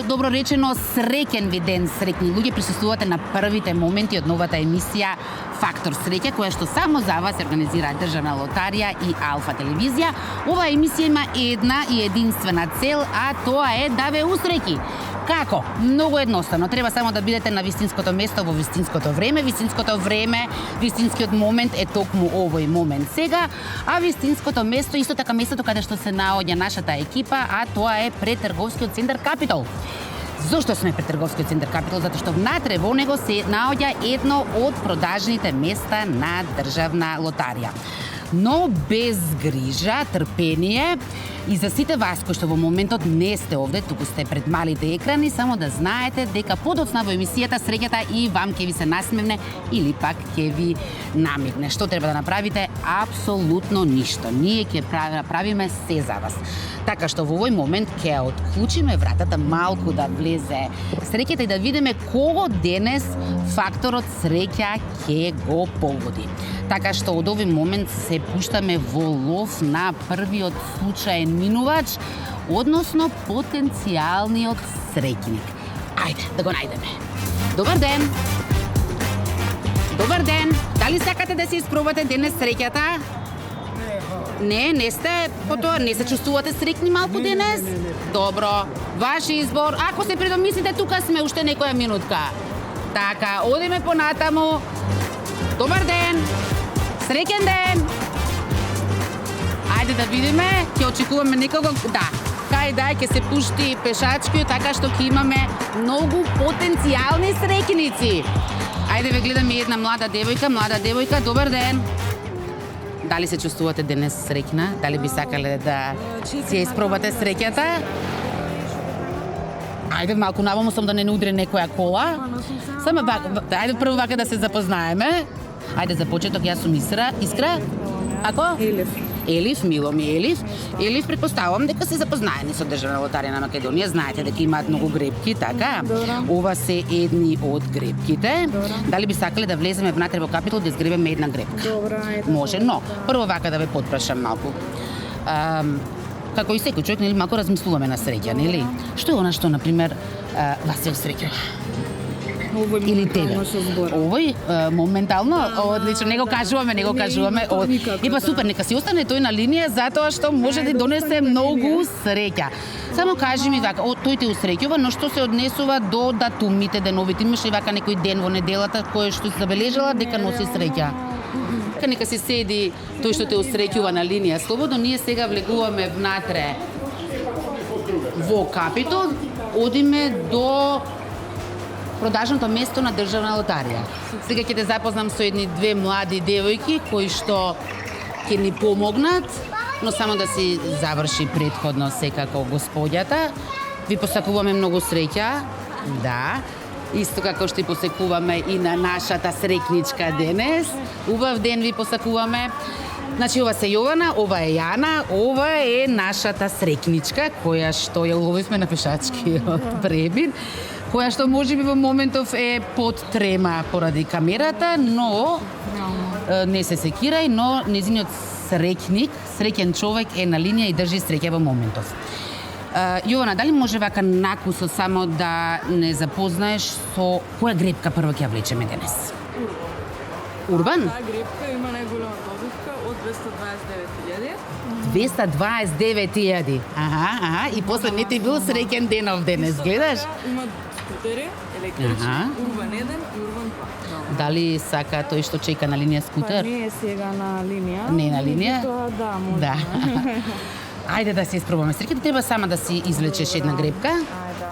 добро речено, среќен ви ден, среќни луѓе, присуствувате на првите моменти од новата емисија Фактор среќа, која што само за вас организира Државна лотарија и Алфа телевизија. Оваа емисија има една и единствена цел, а тоа е да ве усреќи. Како? Многу едноставно. Треба само да бидете на вистинското место во вистинското време. Вистинското време, вистинскиот момент е токму овој момент сега, а вистинското место исто така местото каде што се наоѓа нашата екипа, а тоа е пред трговскиот центар Капитол. Зошто сме пред трговскиот центар Капитол? Затоа што внатре во него се наоѓа едно од продажните места на Државна лотарија. Но без грижа, трпение и за сите вас кои што во моментот не сте овде, туку сте пред малите екрани, само да знаете дека подоцна во емисијата среќата и вам ќе ви се насмевне или пак ќе ви намигне. Што треба да направите? Апсолутно ништо. Ние ќе правиме се за вас. Така што во овој момент ќе отклучиме вратата малку да влезе среќата и да видиме кого денес факторот среќа ќе го погоди. Така што од овој момент се пуштаме во лов на првиот случаен минувач, односно потенцијалниот среќник. Ајде, да го најдеме. Добар ден! Добар ден! Дали сакате да се испробате денес среќата? Не сте, потоа не се чувствувате среќни малку денес? Добро, ваш избор. Ако се предомислите, тука сме уште некоја минутка. Така, одиме понатаму. Добар ден! Среќен ден! Ајде да видиме, ќе очекуваме некого, да, ќе се пушти пешачки, така што ќе имаме многу потенцијални среќници. Ајде ве гледаме една млада девојка, добар ден! Дали се чувствувате денес среќна? Дали би сакале да си испробате среќата? Ајде малку наваму сум да не удри некоја кола. Само ајде прво вака да се запознаеме. Ајде за почеток, јас сум Искра. Ако? Елиф, мило ми Елиф. Елиф, претпоставувам дека се запознаени со Државна лотарија на Македонија. Знаете дека имаат многу грепки, така? Ова се едни од грепките. Дали би сакале да влеземе внатре во Капитол да изгребеме една грепка? Може, но прво вака да ве потпрашам малку. Како и секој човек, нели, малку размислуваме на среќа, нели? Што е она што, например, вас ја усреќува? Или тебе. Овој моментално, одлично, не го кажуваме. И па супер, нека си остане тој на линија затоа што може да донесе многу среќа. Само кажи ми вака, тој те усреќува, но што се однесува до датумите, деновите? Имаш ли вака некој ден во неделата кој што си забележала дека носи среќа? Нека си седи тој што те усреќува на линија слободно. Ние сега влегуваме внатре во Капитол, одиме до продажното место на Државна лотарија. Сега ќе те запознам со едни две млади девојки кои што ќе ни помогнат, но само да си заврши претходно секако господјата. Ви посакуваме многу среќа. Да. Исто како што и посекуваме и на нашата среќничка денес. Убав ден ви посакуваме. Значи, ова се Јована, ова е Јана, ова е нашата среќничка, која што ја уловивме на пешачкиот пребин, која што можеби во моментов е под трема поради камерата, но не се секирај, но незиниот среќник, среќен човек е на линија и држи среќа во моментов. Јована, дали може вака накусо само да не запознаеш со која грепка прво ќе ја влечеме денес? Урбан? Таа грепка има најголема добивка од 229.000. 229.000. Аха, и после не ти бил среќен денов денес, гледаш? Има скутери, електрични, Урбан 1 и Урбан 2. Дали сака тој што чека на линија скутер? Па не е сега на линија. Не е на линија? Да, може. Да. Ајде да се испробаме среќата, треба сама да си извлечеш една грепка. Ајде.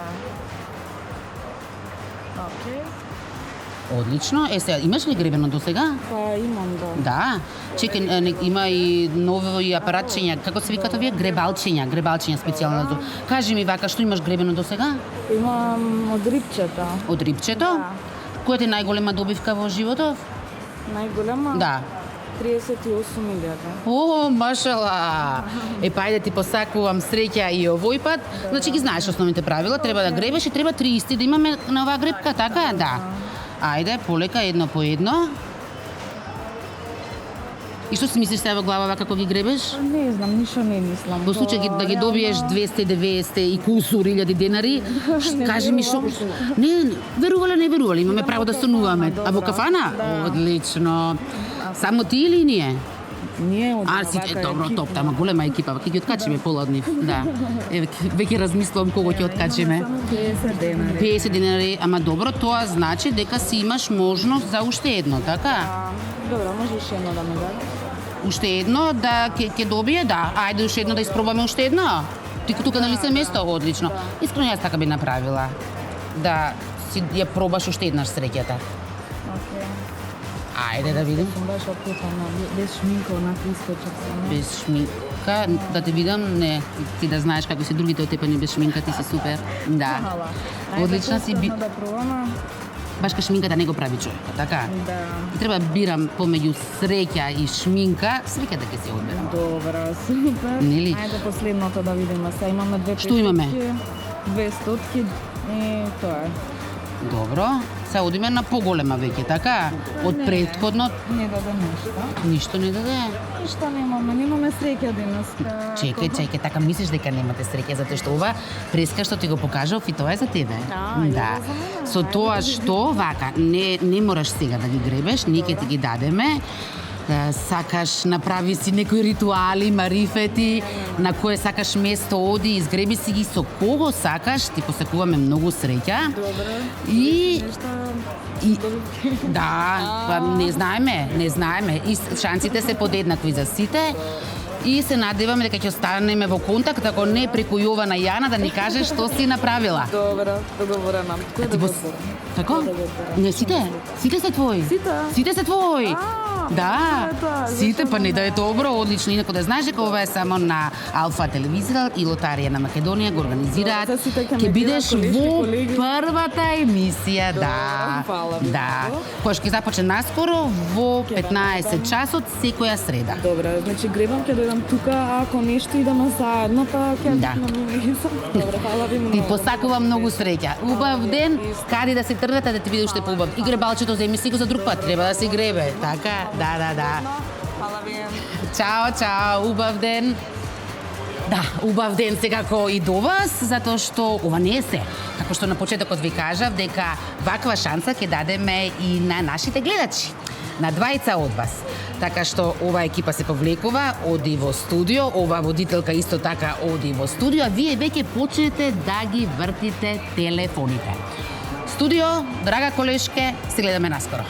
Одлично. Сега, имаш ли гребено до сега? Па имам, да. Да. Чекај, има и нови апаратчиња, како се викаат овие? Гребалчиња специјално. Да. Кажи ми вака, што имаш гребено до сега? Имам од рипчето. Од рипчето? Да. Која ти најголема добивка во животов? Најголема? Да. 38.000. О, машала! Па ајде ти посакувам среќа и овој пат. Значи ги знаеш основните правила, треба да гребеш и треба 30 да имаме на оваа гребка, така? Да. Ајде, полека, едно по едно. И што си мислиш сега во глава како ги гребеш? Не знам, ништо не мислам. Во случај да ги добиеш 290 и кусур илјади денари, кажи ми што... Не, верувале, имаме право да сонуваме. А во кафана? Одлично. Само ти или ние? Ние од сите, добро, топ, тама голема екипа, ќе ги откачиме пола од нив, да. Еве, веќе размислувам кого ќе откачиме. 50 денари. 50 денари, ама добро, тоа значи дека си имаш можност за уште едно, така? Добро, можеш едно да ми дадеш? Уште едно да ќе добие, да. Ајде уште едно да испробаме уште едно. Ти тука нали се место, одлично. Искрено јас така би направила. Да си ја пробаш уште еднаш среќата. Ајде да видим. Сум баш опитана, без шминка, онака искочак сам. Без шминка, да те видам, не, ти да знаеш како се другите отепани без шминка, ти си супер. Да. Одлична си би... Да пробаме. Баш ка шминката не го прави човекот, така? Да. И треба бирам помеѓу среќа и шминка, среќата ќе се одберам. Добра, супер. Нели? Ајде последното да видиме. Сега имаме 2 Што имаме? 2 стотки и тоа е. Добро. Се одиме на поголема веќе, така? Од претходно Не даде нешто. ништо не даде. Ништо немаме среќа денеска. Чекај, така мислиш дека немате среќа затоа што ова преска што ти го покажав и тоа е за тебе. Да. Со тоа што вака, не мораш сега да ги гребеш, ние ќе ти ги дадеме. Сакаш направи си некои ритуали, марифети, на кое сакаш место оди, изгреби си ги со кого сакаш, ти посакуваме многу среќа. Добре. И да, па не знаеме. И шансите се подеднакви за сите. И се надеваме дека ќе останеме во контакт, ако не преку Јована Јана да ни каже што си направила. Добре, договорено. Кој да го збори? Како? Не сите? Сите се твои. Сите се твои. Да, сите, па не да е добро, одлично. Инако да знаеш дека ова е само на Алфа телевизија и Лотарија на Македонија го организираат. Ќе бидеш во првата емисија, да. Да. Кој ќе започне наскоро во 15 часот секоја среда. Добре, значи гребам ќе дојдам тука, ако нешто идеме заедно, па ќе Да. Добре, фала ви многу. Ти посакувам многу среќа. Убав ден, кади да се тргате да ти биде уште поубав. И гребалчето земи си го за друг пат, треба да се гребе, така? Да. Фала ви. Чао, убав ден. Да, убав ден секако и до вас, затоа што ова не е се. Како што на почетокот ви кажав, дека ваква шанса ќе дадеме и на нашите гледачи. На двајца од вас. Така што ова екипа се повлекува, оди во студио, ова водителка исто така оди во студио, а вие веќе почнете да ги вртите телефоните. Студио, драга колешке, се гледаме наскоро.